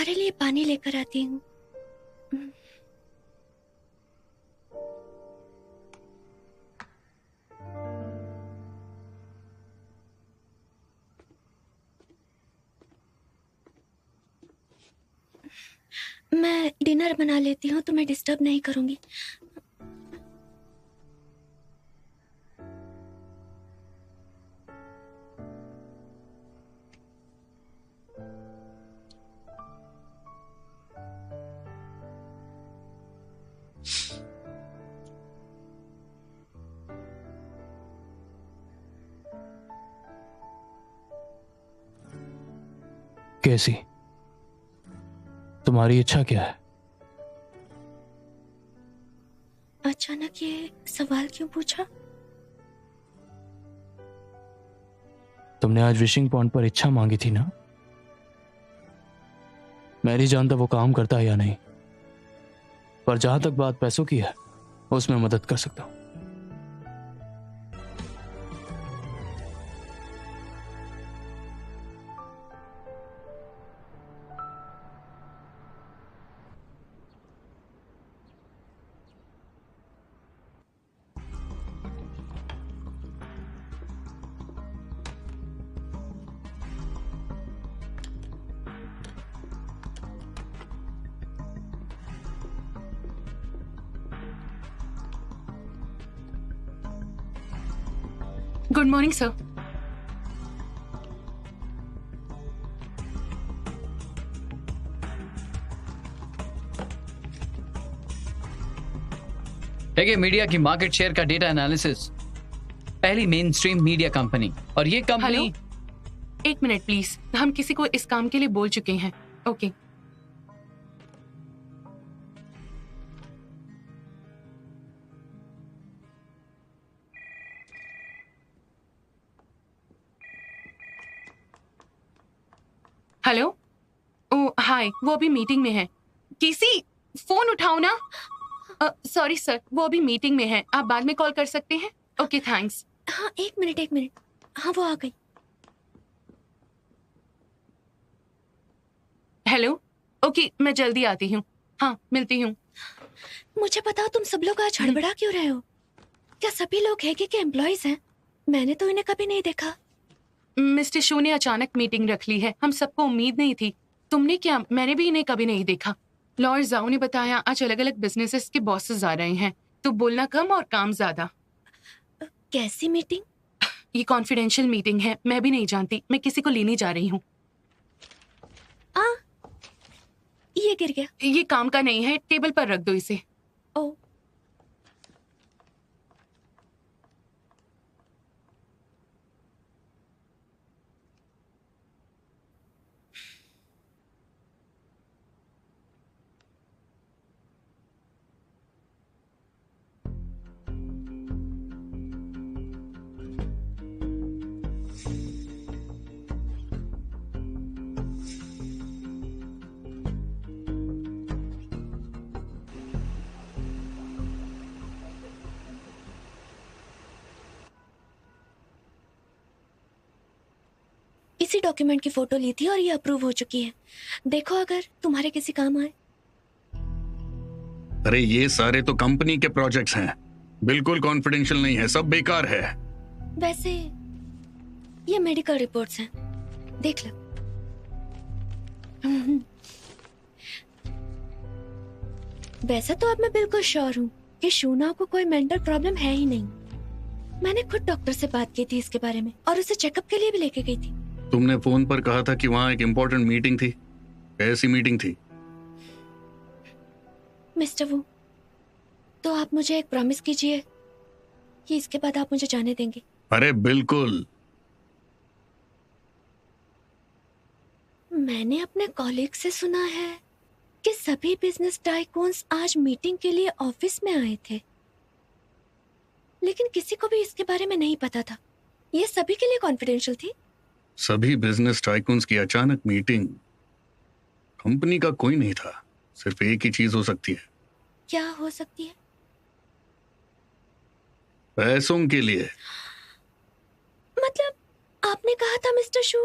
तुम्हारे लिए पानी लेकर आती हूँ। मैं डिनर बना लेती हूँ, तुम्हें डिस्टर्ब नहीं करूंगी। कैसी? तुम्हारी इच्छा क्या है? अचानक ये सवाल क्यों पूछा? तुमने आज विशिंग पॉइंट पर इच्छा मांगी थी ना? मैं नहीं जानता वो काम करता है या नहीं, पर जहां तक बात पैसों की है उसमें मदद कर सकता हूं। Good morning sir. देखिए, मीडिया की मार्केट शेयर का डेटा एनालिसिस, पहली मेन स्ट्रीम मीडिया कंपनी, और ये कंपनी। हेलो, एक मिनट प्लीज, हम किसी को इस काम के लिए बोल चुके हैं। ओके। हेलो। ओ हाय, वो अभी मीटिंग में है। किसी फोन उठाओ ना। सॉरी सर, वो अभी मीटिंग में है, आप बाद में कॉल कर सकते हैं। Okay thanks. हाँ, एक मिनट। हाँ, वो आ गई। हेलो। ओके, मैं जल्दी आती हूँ। हाँ, मिलती हूँ। मुझे बताओ, तुम सब लोग आज हड़बड़ा क्यों रहे हो? क्या सभी लोग हैगे के एम्प्लॉयज हैं? मैंने तो इन्हें कभी नहीं देखा। मिस्टर शू ने अचानक मीटिंग रख ली है, हम सबको उम्मीद नहीं थी। तुमने क्या? मैंने भी इन्हें कभी नहीं देखा। लॉर्ड जाओ ने बताया आज अलग अलग बिजनेसेस के बॉसेस आ रहे हैं, तो बोलना कम और काम ज्यादा। कैसी मीटिंग? ये कॉन्फिडेंशियल मीटिंग है, मैं भी नहीं जानती, मैं किसी को लेने जा रही हूँ। ये गिर गया। ये काम का नहीं है, टेबल पर रख दो इसे। ओ, इसी डॉक्यूमेंट की फोटो ली थी और ये अप्रूव हो चुकी है। देखो, अगर तुम्हारे किसी काम आए। अरे ये सारे तो कंपनी के प्रोजेक्ट्स हैं, बिल्कुल कॉन्फिडेंशियल नहीं है, सब बेकार है। वैसे ये मेडिकल रिपोर्ट्स हैं, देख लो। वैसे तो अब मैं बिल्कुल श्योर हूँ कि शूना को कोई मेंटल प्रॉब्लम है ही नहीं। मैंने खुद डॉक्टर से बात की थी इसके बारे में और उसे चेकअप के लिए भी लेके गई थी। तुमने फोन पर कहा था कि वहाँ एक इम्पोर्टेंट मीटिंग थी, कैसी मीटिंग थी? मिस्टर वू, तो आप मुझे एक प्रॉमिस कीजिए कि इसके बाद आप मुझे जाने देंगे। अरे बिल्कुल। मैंने अपने कॉलीग से सुना है कि सभी बिजनेस टाइकून्स आज मीटिंग के लिए ऑफिस में आए थे, लेकिन किसी को भी इसके बारे में नहीं पता था। ये सभी के लिए कॉन्फिडेंशियल थी। सभी बिजनेस टाइकून्स की अचानक मीटिंग, कंपनी का कोई नहीं था। सिर्फ एक ही चीज हो सकती है। क्या हो सकती है? पैसों के लिए। मतलब आपने कहा था मिस्टर शू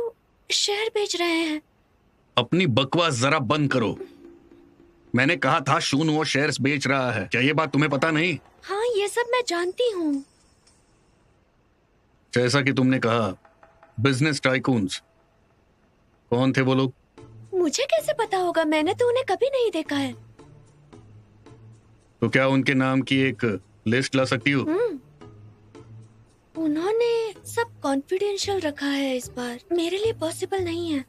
शेयर बेच रहे हैं, अपनी बकवास जरा बंद करो। मैंने कहा था शून वो शेयर्स बेच रहा है, क्या ये बात तुम्हें पता नहीं? हाँ, ये सब मैं जानती हूँ। जैसा कि तुमने कहा, बिजनेस टाइकून्स, कौन थे वो लोग? मुझे कैसे पता होगा? मैंने तो उन्हें कभी नहीं देखा है। तो क्या उनके नाम की एक लिस्ट ला सकती हो? उन्होंने सब कॉन्फिडेंशियल रखा है इस बार, मेरे लिए पॉसिबल नहीं है।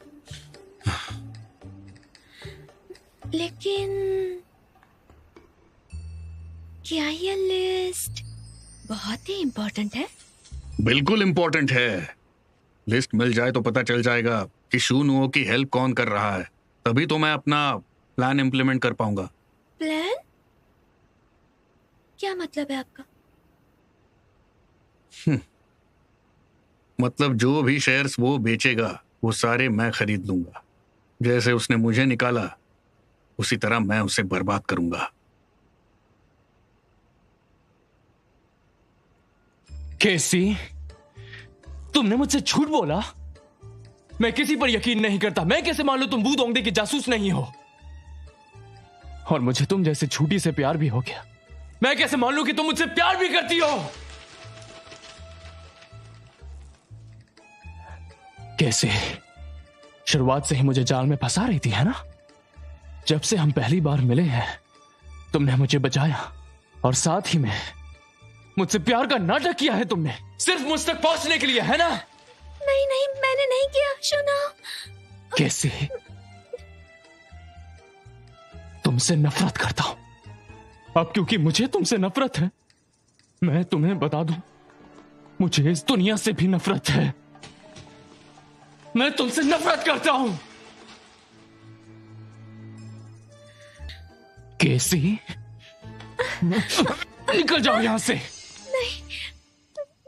लेकिन क्या ये लिस्ट बहुत ही इम्पोर्टेंट है? बिल्कुल इम्पोर्टेंट है। लिस्ट मिल जाए तो पता चल जाएगा कि शूनुओ की हेल्प कौन कर रहा है, तभी तो मैं अपना प्लान इम्प्लीमेंट कर पाऊंगा। प्लान? क्या मतलब है आपका? मतलब जो भी शेयर्स वो बेचेगा वो सारे मैं खरीद लूंगा। जैसे उसने मुझे निकाला उसी तरह मैं उसे बर्बाद करूंगा। केसी, तुमने मुझसे झूठ बोला। मैं किसी पर यकीन नहीं करता। मैं कैसे मान लूं तुम वू दोंगडे के जासूस नहीं हो? और मुझे तुम जैसे झूठी से प्यार भी हो गया। मैं कैसे मान लूं कि तुम मुझसे प्यार भी करती हो? कैसे शुरुआत से ही मुझे जाल में फंसा रही थी, है ना? जब से हम पहली बार मिले हैं तुमने मुझे बचाया, और साथ ही में मुझसे प्यार का नाटक किया है तुमने, सिर्फ मुझ तक पहुंचने के लिए, है ना? नहीं नहीं, मैंने नहीं किया। सुनो। कैसे तुमसे नफरत करता हूं अब, क्योंकि मुझे तुमसे नफरत है। मैं तुम्हें बता दूं, मुझे इस दुनिया से भी नफरत है। मैं तुमसे नफरत करता हूं। कैसी, निकल जाओ यहां से। नहीं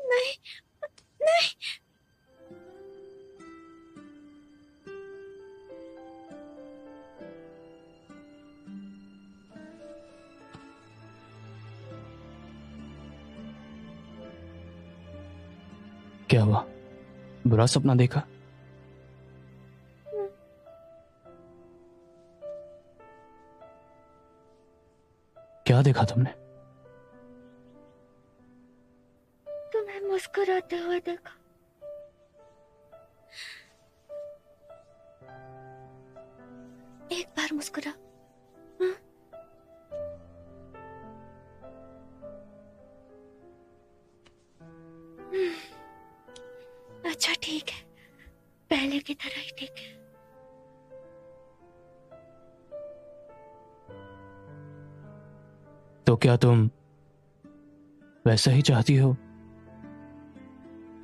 नहीं नहीं। क्या हुआ? बुरा सपना देखा? क्या देखा तुमने? तुम्हें मुस्कुराते हुए देखा। एक बार मुस्कुरा। हाँ? अच्छा ठीक है, पहले की तरह ही ठीक है। तो क्या तुम वैसा ही चाहती हो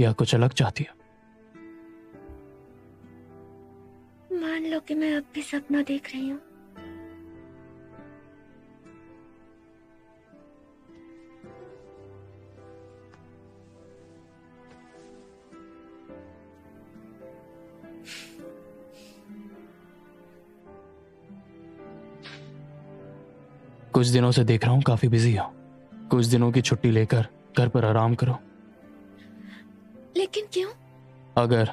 या कुछ अलग चाहती हो? मान लो कि मैं अब भी सपना देख रही हूँ। कुछ दिनों से देख रहा हूं काफी बिजी हो। कुछ दिनों की छुट्टी लेकर घर पर आराम करो। लेकिन क्यों? अगर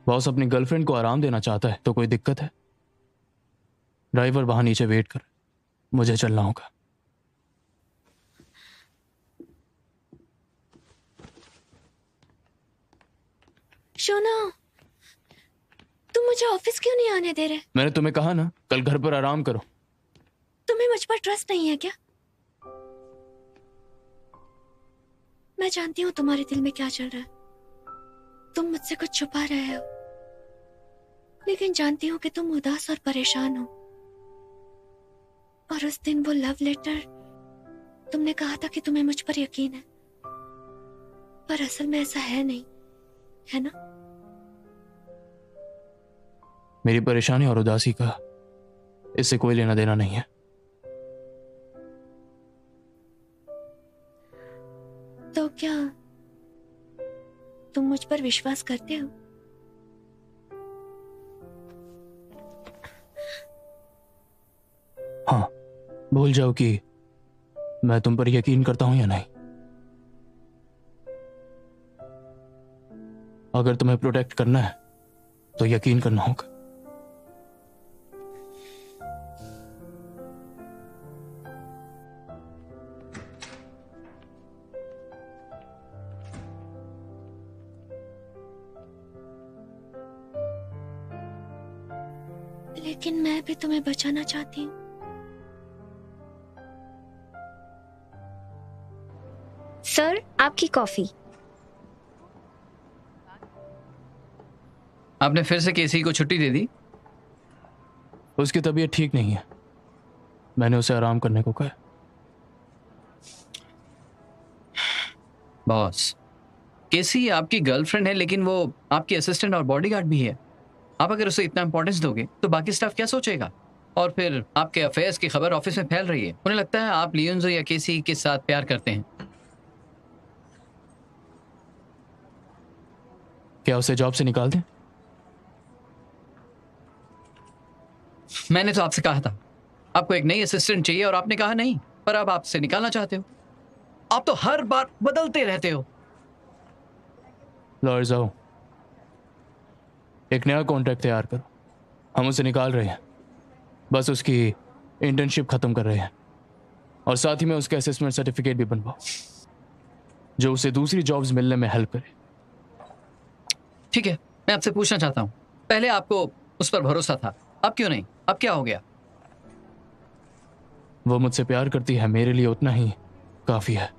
बॉस अपनी गर्लफ्रेंड को आराम देना चाहता है तो कोई दिक्कत है? ड्राइवर वहां नीचे वेट कर, मुझे चलना होगा। शोना, तुम मुझे ऑफिस क्यों नहीं आने दे रहे? मैंने तुम्हें कहा ना, कल घर पर आराम करो। तुम्हें मुझ पर ट्रस्ट नहीं है क्या? मैं जानती हूँ तुम्हारे दिल में क्या चल रहा है। तुम मुझसे कुछ छुपा रहे हो, लेकिन जानती हूँ कि तुम उदास और परेशान हो। और उस दिन वो लव लेटर, तुमने कहा था कि तुम्हें मुझ पर यकीन है, पर असल में ऐसा है नहीं, है ना? मेरी परेशानी और उदासी का इससे कोई लेना देना नहीं है। तो क्या तुम मुझ पर विश्वास करते हो? हाँ, भूल जाओ कि मैं तुम पर यकीन करता हूं या नहीं। अगर तुम्हें प्रोटेक्ट करना है तो यकीन करना होगा। लेकिन मैं भी तुम्हें बचाना चाहती हूँ। सर, आपकी कॉफी। आपने फिर से केसी को छुट्टी दे दी? उसकी तबीयत ठीक नहीं है, मैंने उसे आराम करने को कहा। बॉस, केसी आपकी गर्लफ्रेंड है, लेकिन वो आपकी असिस्टेंट और बॉडीगार्ड भी है। आप अगर उसे इतना इंपॉर्टेंस दोगे तो बाकी स्टाफ क्या सोचेगा? और फिर आपके अफेयर्स की खबर ऑफिस में फैल रही है, उन्हें लगता है आप लियोन्जो या केसी के साथ प्यार करते हैं। क्या उसे जॉब से निकाल दें? मैंने तो आपसे कहा था आपको एक नई असिस्टेंट चाहिए और आपने कहा नहीं, पर अब आपसे निकालना चाहते हो। आप तो हर बार बदलते रहते हो। लॉयर जाओ, एक नया कॉन्ट्रैक्ट तैयार करो। हम उसे निकाल रहे हैं, बस उसकी इंटर्नशिप खत्म कर रहे हैं और साथ ही में उसका असेसमेंट सर्टिफिकेट भी बनवाओ जो उसे दूसरी जॉब्स मिलने में हेल्प करे। ठीक है, मैं आपसे पूछना चाहता हूँ, पहले आपको उस पर भरोसा था, अब क्यों नहीं? अब क्या हो गया? वो मुझसे प्यार करती है, मेरे लिए उतना ही काफी है।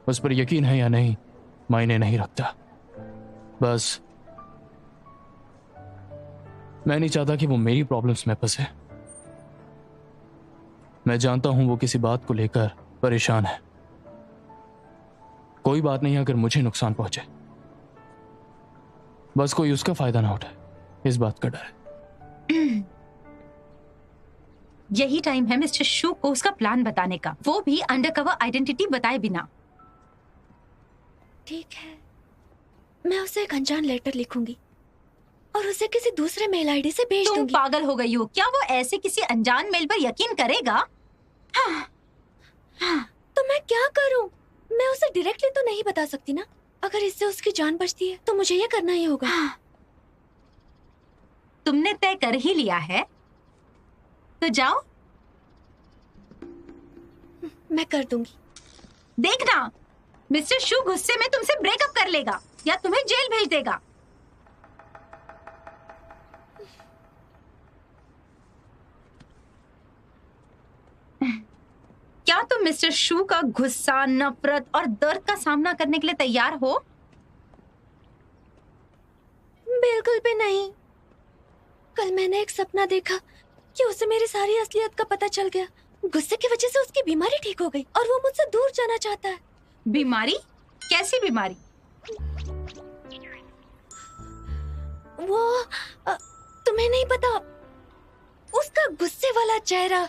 उस पर यकीन है या नहीं मायने नहीं रखता। बस मैं नहीं चाहता कि वो मेरी प्रॉब्लम्स में फंसे। मैं जानता हूं वो किसी बात को लेकर परेशान है। कोई बात नहीं अगर मुझे नुकसान पहुंचे, बस कोई उसका फायदा ना उठाए, इस बात का डर है। यही टाइम है मिस्टर शू को उसका प्लान बताने का, वो भी अंडरकवर आइडेंटिटी बताए बिना। ठीक है, मैं उसे एक अनजान लेटर लिखूंगी और उसे किसी दूसरे मेल आईडी से भेज तुम दूंगी। पागल हो गई हो क्या? वो ऐसे किसी अनजान मेल पर यकीन करेगा? तो मैं क्या करूं? मैं उसे डायरेक्टली तो नहीं बता सकती ना। अगर इससे उसकी जान बचती है तो मुझे ये करना ही होगा। तुमने तय कर ही लिया है तो जाओ। मैं कर दूंगी। देखना, मिस्टर शू गुस्से में तुमसे ब्रेकअप कर लेगा या तुम्हें जेल भेज देगा। क्या तुम मिस्टर शू का गुस्सा, नफरत और दर्द का सामना करने के लिए तैयार हो? बिल्कुल भी नहीं। कल मैंने एक सपना देखा कि उसे मेरी सारी असलियत का पता चल गया। गुस्से की वजह से उसकी बीमारी ठीक हो गई और वो मुझसे दूर जाना चाहता है। बीमारी? कैसी बीमारी? वो तुम्हें नहीं पता, उसका गुस्से वाला चेहरा।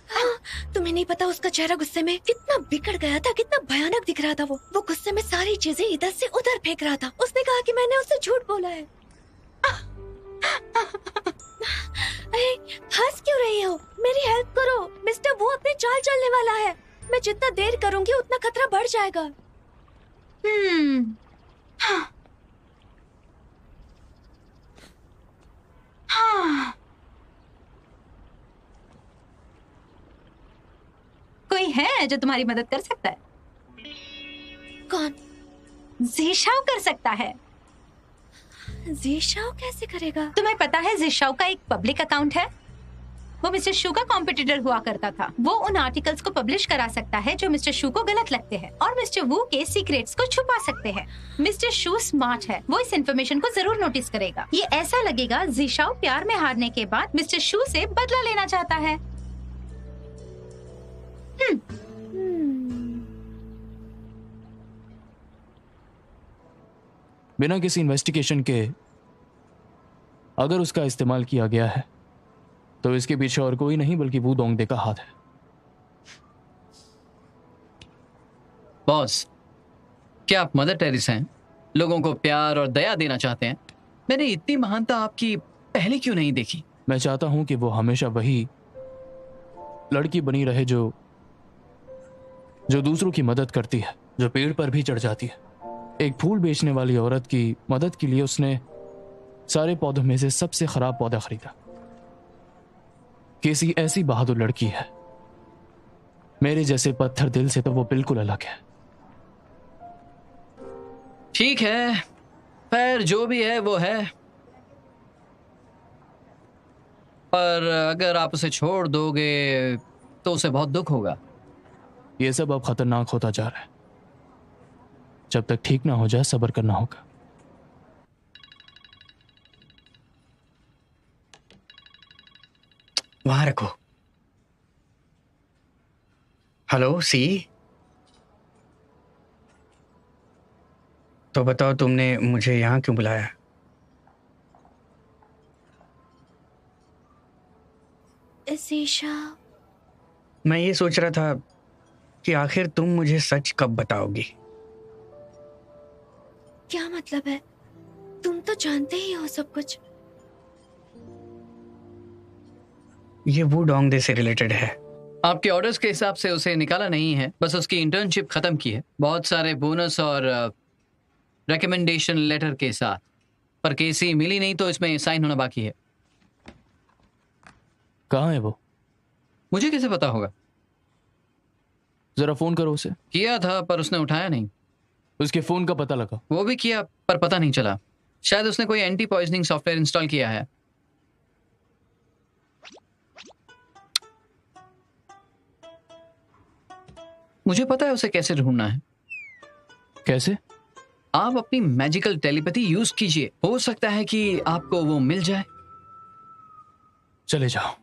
हाँ, तुम्हें नहीं पता उसका चेहरा गुस्से में कितना बिगड़ गया था, कितना भयानक दिख रहा था। वो गुस्से में सारी चीजें इधर से उधर फेंक रहा था। उसने कहा कि मैंने उससे झूठ बोला है। अरे हंस क्यों रही हो? मेरी हेल्प करो मिस्टर, वो अपने चाल चलने वाला है। मैं जितना देर करूंगी उतना खतरा बढ़ जाएगा। कोई है जो तुम्हारी मदद कर सकता है? कौन? ज़ीशाओ कर सकता है। ज़ीशाओ कैसे करेगा? तुम्हें पता है ज़ीशाओ का एक पब्लिक अकाउंट है। वो मिस्टर शू का कॉम्पिटिटर हुआ करता था। वो उन आर्टिकल्स को पब्लिश करा सकता है जो मिस्टर शू को गलत लगते हैं और मिस्टर वू के सीक्रेट्स को छुपा सकते हैं। मिस्टर शू स्मार्ट है, वो इस इन्फॉर्मेशन को जरूर नोटिस करेगा। ये ऐसा लगेगा ज़ीशाओ प्यार में हारने के बाद मिस्टर शू से बदला लेना चाहता है। बिना किसी इन्वेस्टिगेशन के अगर उसका इस्तेमाल किया गया है तो इसके पीछे और कोई नहीं बल्कि वू दोंगडे का हाथ है। बॉस, क्या आप मदर टेरेसा हैं? लोगों को प्यार और दया देना चाहते हैं? मैंने इतनी महानता आपकी पहले क्यों नहीं देखी? मैं चाहता हूं कि वो हमेशा वही लड़की बनी रहे जो दूसरों की मदद करती है, जो पेड़ पर भी चढ़ जाती है। एक फूल बेचने वाली औरत की मदद के लिए उसने सारे पौधों में से सबसे खराब पौधा खरीदा। किसी ऐसी बहादुर लड़की है। मेरे जैसे पत्थर दिल से तो वो बिल्कुल अलग है। ठीक है, पर जो भी है वो है। पर अगर आप उसे छोड़ दोगे तो उसे बहुत दुख होगा। ये सब अब खतरनाक होता जा रहा है। जब तक ठीक ना हो जाए सब्र करना होगा। वहां रखो। हेलो सी, तो बताओ तुमने मुझे यहाँ क्यों बुलाया? ज़ीशा, मैं ये सोच रहा था कि आखिर तुम मुझे सच कब बताओगी। क्या मतलब है? तुम तो जानते ही हो सब कुछ। ये वो डोंगदे से रिलेटेड है। आपके ऑर्डर्स के हिसाब से उसे निकाला नहीं है, बस उसकी इंटर्नशिप खत्म की है, बहुत सारे बोनस और रिकमेंडेशन लेटर के साथ। पर केसी मिली नहीं तो इसमें साइन होना बाकी है। कहाँ है वो? मुझे कैसे पता होगा? जरा फोन करो उसे। किया था पर उसने उठाया नहीं। उसके फोन का पता लगा। वो भी किया पर पता नहीं चला। शायद उसने कोई एंटी पॉइजनिंग सॉफ्टवेयर इंस्टॉल किया है। मुझे पता है उसे कैसे ढूंढना है। कैसे? आप अपनी मैजिकल टेलीपैथी यूज कीजिए, हो सकता है कि आपको वो मिल जाए। चले जाओ।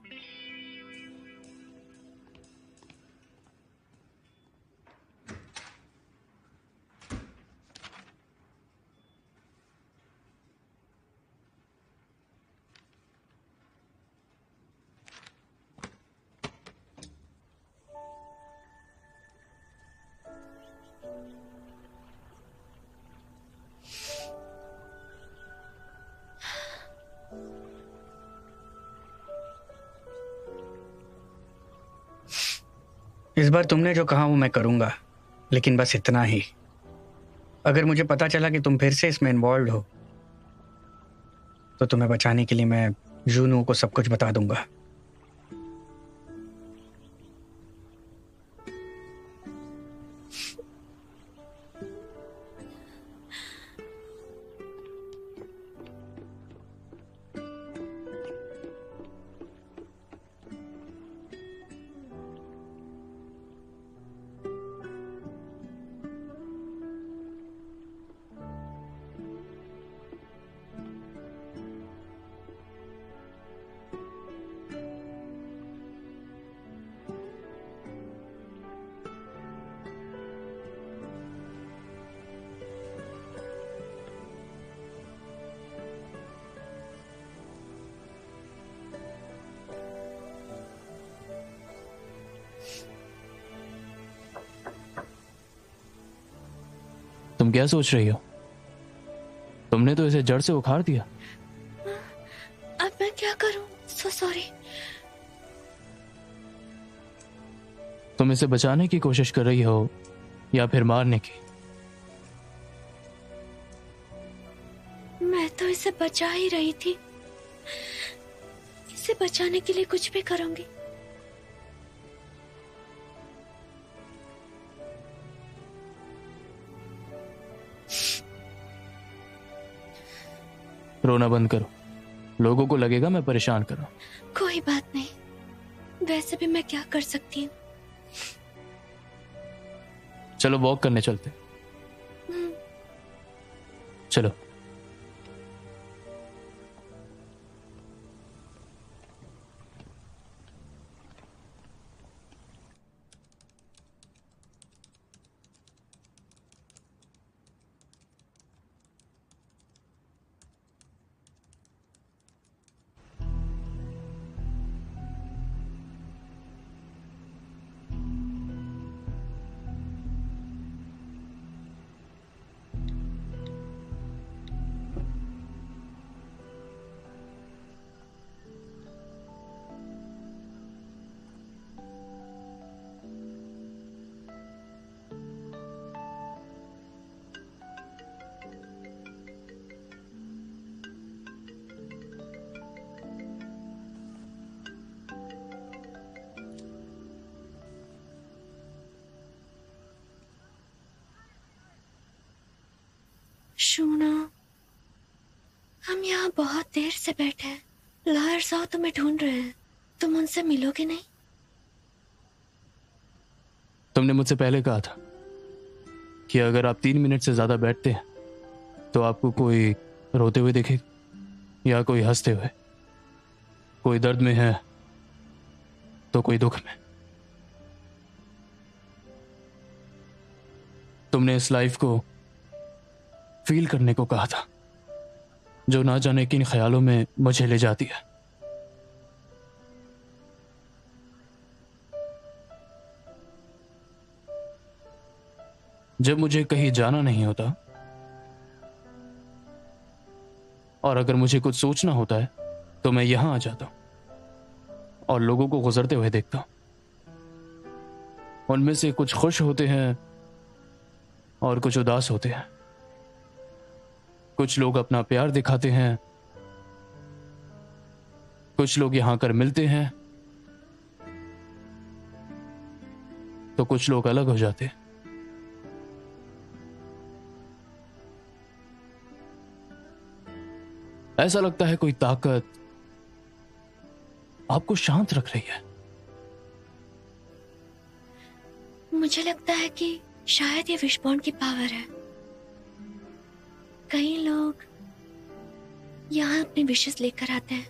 इस बार तुमने जो कहा वो मैं करूंगा, लेकिन बस इतना ही। अगर मुझे पता चला कि तुम फिर से इसमें इन्वॉल्व हो तो तुम्हें बचाने के लिए मैं जूनू को सब कुछ बता दूंगा। तुम क्या सोच रही हो? तुमने तो इसे जड़ से उखाड़ दिया। अब मैं क्या करूं? So sorry. तुम इसे बचाने की कोशिश कर रही हो या फिर मारने की? मैं तो इसे बचा ही रही थी। इसे बचाने के लिए कुछ भी करूंगी। रोना बंद करो, लोगों को लगेगा मैं परेशान कर रहा हूं। कोई बात नहीं, वैसे भी मैं क्या कर सकती हूँ। चलो वॉक करने चलते। चलो। शूना, हम यहाँ बहुत देर से बैठे हैं। लॉयर साहब तुम्हें ढूंढ रहे हैं, तुम उनसे मिलोगे नहीं? तुमने मुझसे पहले कहा था कि अगर आप 3 मिनट से ज्यादा बैठते हैं तो आपको कोई रोते हुए दिखेगा या कोई हंसते हुए, कोई दर्द में है तो कोई दुख में। तुमने इस लाइफ को फील करने को कहा था, जो ना जाने किन ख्यालों में मुझे ले जाती है। जब मुझे कहीं जाना नहीं होता और अगर मुझे कुछ सोचना होता है तो मैं यहां आ जाता हूं और लोगों को गुजरते हुए देखता हूं। उनमें से कुछ खुश होते हैं और कुछ उदास होते हैं। कुछ लोग अपना प्यार दिखाते हैं, कुछ लोग यहां आकर मिलते हैं, तो कुछ लोग अलग हो जाते हैं। ऐसा लगता है कोई ताकत आपको शांत रख रही है। मुझे लगता है कि शायद ये विशबॉर्न की पावर है। कई लोग यहाँ अपनी विशेस लेकर आते हैं,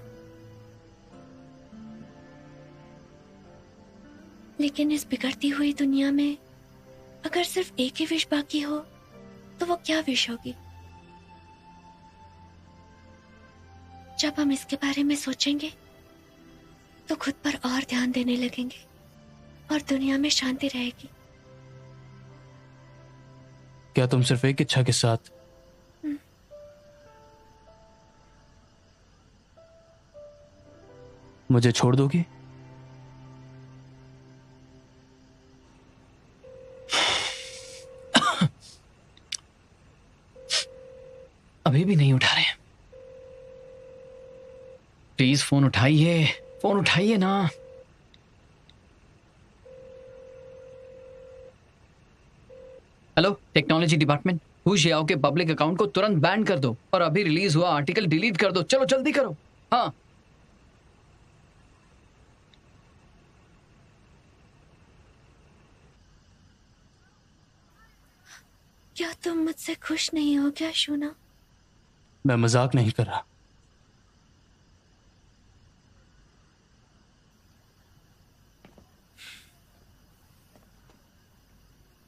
लेकिन इस बिगड़ती हुई दुनिया में अगर सिर्फ एक ही विश बाकी हो तो वो क्या विश होगी? जब हम इसके बारे में सोचेंगे तो खुद पर और ध्यान देने लगेंगे और दुनिया में शांति रहेगी। क्या तुम सिर्फ एक इच्छा के साथ मुझे छोड़ दोगी? अभी भी नहीं उठा रहे। प्लीज फोन उठाइए, फोन उठाइए ना। Hello, technology department. हुशियाओ के पब्लिक अकाउंट को तुरंत बैन कर दो और अभी रिलीज हुआ आर्टिकल डिलीट कर दो। चलो जल्दी करो। हाँ, क्या तुम मुझसे खुश नहीं हो क्या शूना? मैं मजाक नहीं कर रहा।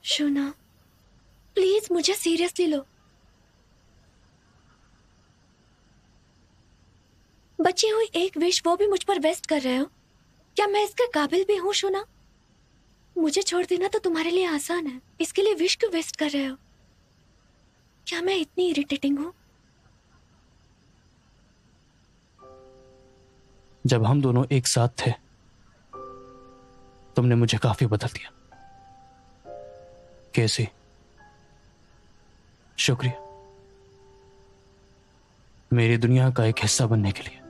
शूना, प्लीज मुझे सीरियसली लो। बची हुई एक विश वो भी मुझ पर वेस्ट कर रहे हो। क्या मैं इसके काबिल भी हूँ शूना? मुझे छोड़ देना तो तुम्हारे लिए आसान है, इसके लिए विश क्यों वेस्ट कर रहे हो? क्या मैं इतनी इरिटेटिंग हूँ? जब हम दोनों एक साथ थे तुमने मुझे काफी बदल दिया। कैसे? शुक्रिया मेरी दुनिया का एक हिस्सा बनने के लिए।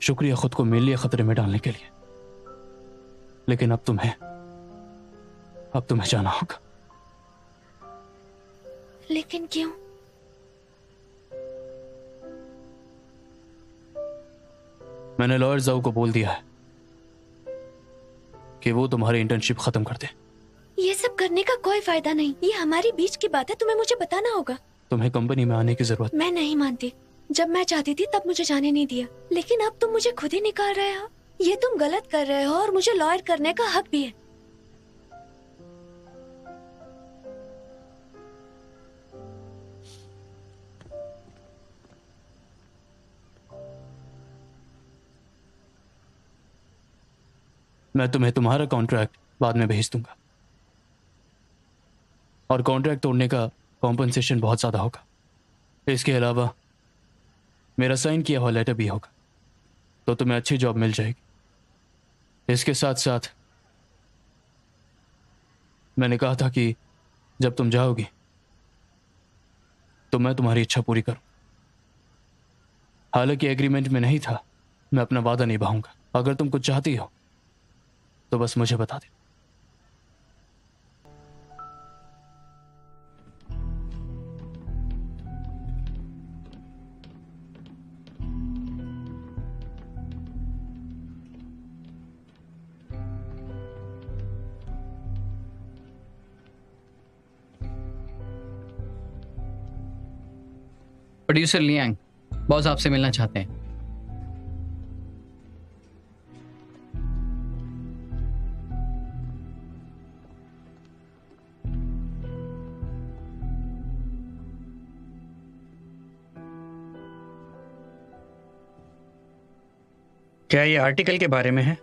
शुक्रिया खुद को मेरे लिए खतरे में डालने के लिए। लेकिन अब तुम्हें जाना होगा। लेकिन क्यों? मैंने लॉयर जाऊ को बोल दिया है कि वो तुम्हारी इंटर्नशिप खत्म कर दे। ये सब करने का कोई फायदा नहीं। ये हमारी बीच की बात है, तुम्हें मुझे बताना होगा। तुम्हें कंपनी में आने की जरूरत। मैं नहीं मानती। जब मैं चाहती थी तब मुझे जाने नहीं दिया, लेकिन अब तुम मुझे खुद ही निकाल रहे हो। ये तुम गलत कर रहे हो और मुझे लॉयर करने का हक भी है। मैं तुम्हें तुम्हारा कॉन्ट्रैक्ट बाद में भेज दूंगा और कॉन्ट्रैक्ट तोड़ने का कॉम्पनसेशन बहुत ज्यादा होगा। इसके अलावा मेरा साइन किया हुआ लेटर भी होगा, तो तुम्हें अच्छी जॉब मिल जाएगी। इसके साथ साथ मैंने कहा था कि जब तुम जाओगी तो मैं तुम्हारी इच्छा पूरी करूं। हालांकि एग्रीमेंट में नहीं था, मैं अपना वादा निभाऊंगा। अगर तुम कुछ चाहती हो तो बस मुझे बता दे। प्रोड्यूसर लियांग, बॉस आपसे मिलना चाहते हैं। क्या ये आर्टिकल के बारे में है?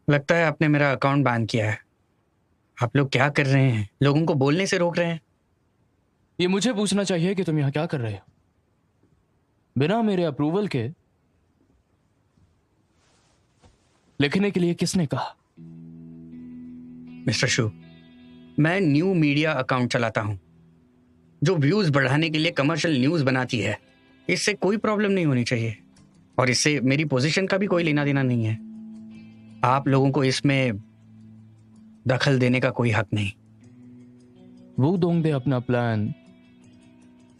लगता है आपने मेरा अकाउंट बैन किया है। आप लोग क्या कर रहे हैं? लोगों को बोलने से रोक रहे हैं। ये मुझे पूछना चाहिए कि तुम यहाँ क्या कर रहे हो? बिना मेरे अप्रूवल के लिखने के लिए किसने कहा? मिस्टर शू, मैं न्यू मीडिया अकाउंट चलाता हूं जो व्यूज बढ़ाने के लिए कमर्शियल न्यूज बनाती है। इससे कोई प्रॉब्लम नहीं होनी चाहिए और इससे मेरी पोजीशन का भी कोई लेना देना नहीं है। आप लोगों को इसमें दखल देने का कोई हक नहीं। वो दोंगदे अपना प्लान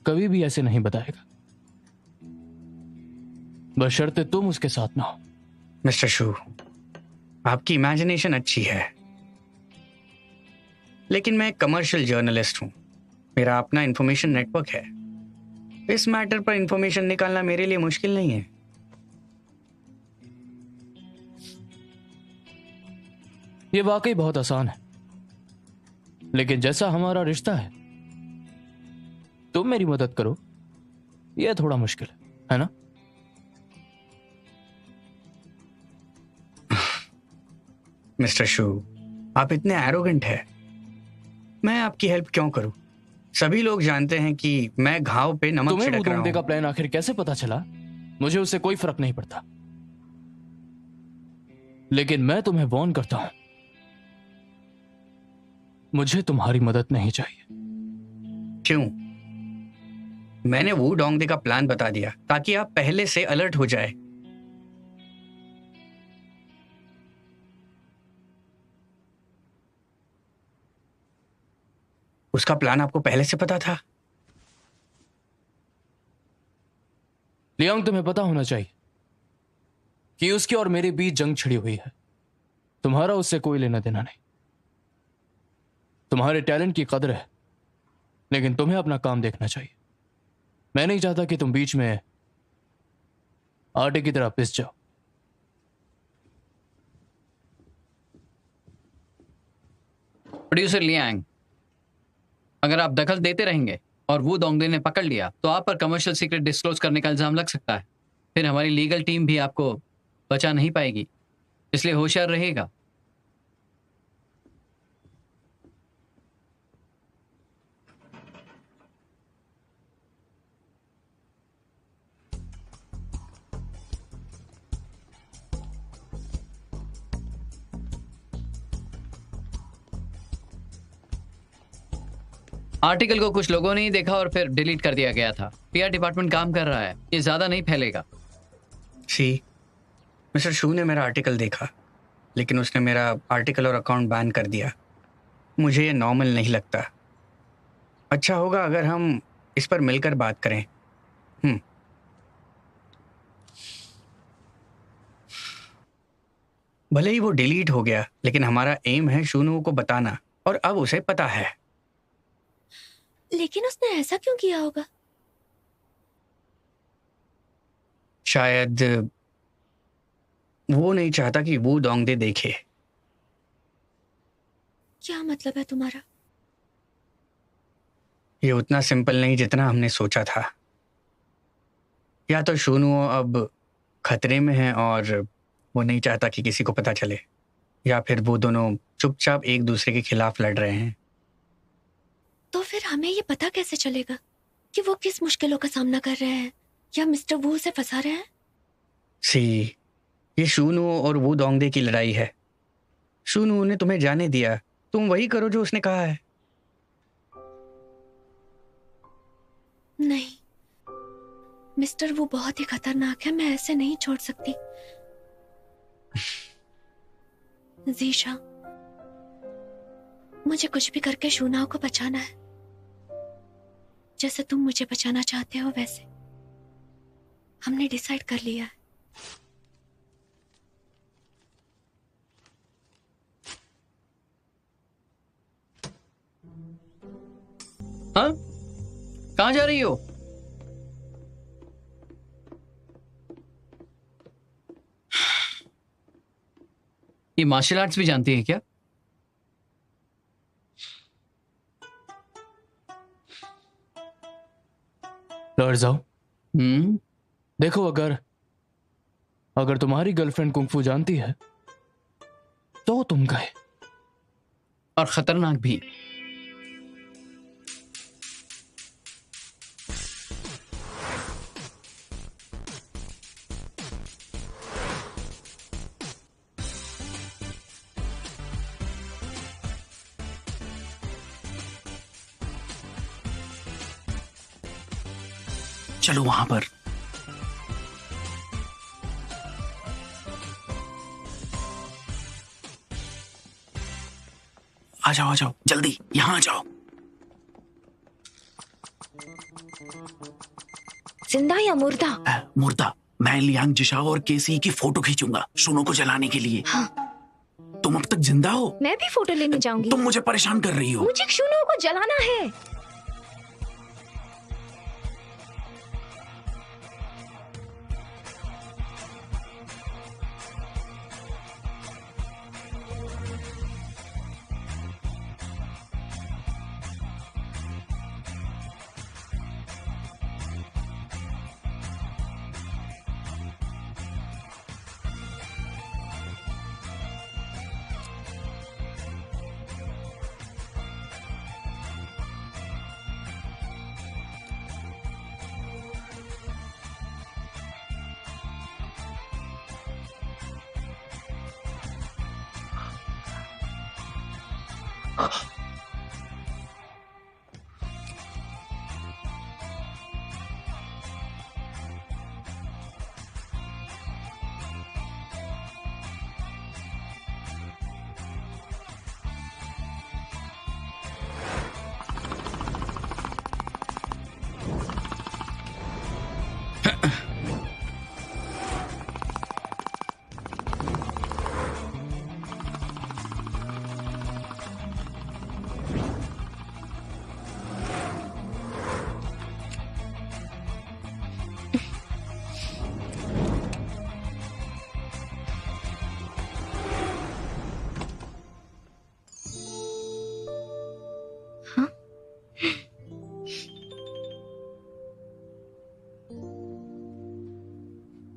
कभी भी ऐसे नहीं बताएगा, बशर्ते तुम उसके साथ ना हो। मिस्टर शू, आपकी इमेजिनेशन अच्छी है, लेकिन मैं कमर्शियल जर्नलिस्ट हूं। मेरा अपना इंफॉर्मेशन नेटवर्क है। इस मैटर पर इंफॉर्मेशन निकालना मेरे लिए मुश्किल नहीं है। ये वाकई बहुत आसान है, लेकिन जैसा हमारा रिश्ता है, तुम मेरी मदद करो, यह थोड़ा मुश्किल है ना? मिस्टर शू, आप इतने एरोगेंट हैं। मैं आपकी हेल्प क्यों करूं? सभी लोग जानते हैं कि मैं घाव पे नमक तुम्हें छिड़क रहा वुदोंगदे का हूं। प्लान आखिर कैसे पता चला? मुझे उससे कोई फर्क नहीं पड़ता, लेकिन मैं तुम्हें वार्न करता हूं, मुझे तुम्हारी मदद नहीं चाहिए। क्यों? मैंने वो डोंगदे का प्लान बता दिया ताकि आप पहले से अलर्ट हो जाए। उसका प्लान आपको पहले से पता था? लियांग, तुम्हें पता होना चाहिए कि उसके और मेरे बीच जंग छिड़ी हुई है। तुम्हारा उससे कोई लेना देना नहीं। तुम्हारे टैलेंट की कदर है, लेकिन तुम्हें अपना काम देखना चाहिए। मैं नहीं चाहता कि तुम बीच में आटे की तरह पिस जाओ। प्रोड्यूसर लियांग, अगर आप दखल देते रहेंगे और वो दोंगदे ने पकड़ लिया तो आप पर कमर्शियल सीक्रेट डिस्क्लोज करने का इल्जाम लग सकता है। फिर हमारी लीगल टीम भी आपको बचा नहीं पाएगी, इसलिए होशियार रहेगा। आर्टिकल को कुछ लोगों ने ही देखा और फिर डिलीट कर दिया गया था। पीआर डिपार्टमेंट काम कर रहा है, ये ज्यादा नहीं फैलेगा। सी, मिस्टर शू ने मेरा आर्टिकल देखा, लेकिन उसने मेरा आर्टिकल और अकाउंट बैन कर दिया। मुझे ये नॉर्मल नहीं लगता। अच्छा होगा अगर हम इस पर मिलकर बात करें। भले ही वो डिलीट हो गया, लेकिन हमारा एम है शूनु को बताना, और अब उसे पता है। लेकिन उसने ऐसा क्यों किया होगा? शायद वो नहीं चाहता कि वो दोंगदे देखे। क्या मतलब है तुम्हारा? ये उतना सिंपल नहीं जितना हमने सोचा था। या तो शूनुओ अब खतरे में है और वो नहीं चाहता कि किसी को पता चले, या फिर वो दोनों चुपचाप एक दूसरे के खिलाफ लड़ रहे हैं। तो फिर हमें ये पता कैसे चलेगा कि वो किस मुश्किलों का सामना कर रहे हैं या मिस्टर वू से फंसा रहे हैं? सी, ये शूनुओ और वो दोंगदे की लड़ाई है। शूनुओ ने तुम्हें जाने दिया, तुम वही करो जो उसने कहा है। नहीं, मिस्टर वो बहुत ही खतरनाक है। मैं ऐसे नहीं छोड़ सकती। जीशा, मुझे कुछ भी करके शूनाओ को बचाना है, जैसे तुम मुझे बचाना चाहते हो वैसे। हमने डिसाइड कर लिया है। हाँ, कहाँ जा रही हो? ये मार्शल आर्ट्स भी जानती है क्या? लौट जाओ। हम्म। देखो, अगर तुम्हारी गर्लफ्रेंड कुंग-फू जानती है तो तुम गए। और खतरनाक भी। चलो वहां पर। आ जाओ जल्दी, यहां आ जाओ। जिंदा या मुर्दा? मुर्दा। मैं लियांग जिशाओ और केसी की फोटो खींचूंगा शूनो को जलाने के लिए। हाँ। तुम अब तक जिंदा हो? मैं भी फोटो लेने जाऊंगी। तुम मुझे परेशान कर रही हो। मुझे शूनो को जलाना है।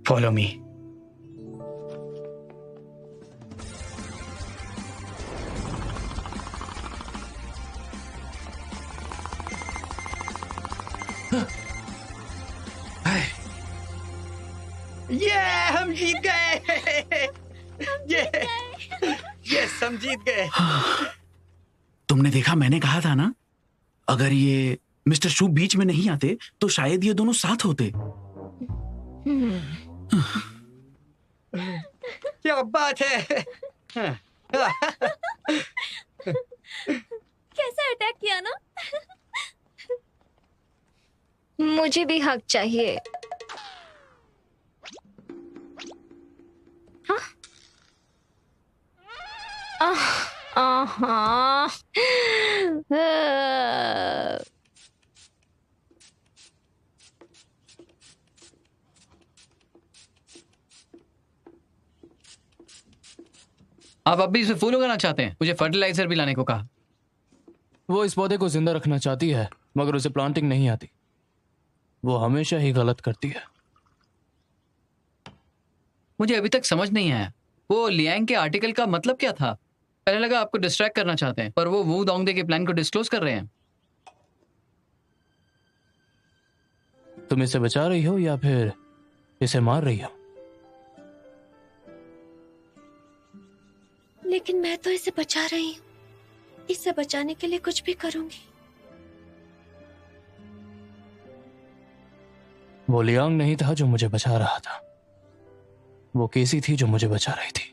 Follow me. ये हम जीत गए। यस हम जीत गए। तुमने देखा, मैंने कहा था ना, अगर ये मिस्टर शू बीच में नहीं आते तो शायद ये दोनों साथ होते। क्या बात है। कैसा अटैक किया ना। मुझे भी हक चाहिए। हाँ? आहा। आप अब भी इसे फूल उगाना चाहते हैं? मुझे फर्टिलाइजर भी लाने को कहा। वो इस पौधे को जिंदा रखना चाहती है मगर उसे प्लांटिंग नहीं आती। वो हमेशा ही गलत करती है। मुझे अभी तक समझ नहीं आया वो लियांग के आर्टिकल का मतलब क्या था। पहले लगा आपको डिस्ट्रैक्ट करना चाहते हैं, पर वो वू दोंगदे के प्लान को डिस्क्लोज कर रहे हैं। तुम इसे बचा रही हो या फिर इसे मार रही हो? लेकिन मैं तो इसे बचा रही हूँ। इसे बचाने के लिए कुछ भी करूंगी। वो लियांग नहीं था जो मुझे बचा रहा था, वो केसी थी जो मुझे बचा रही थी।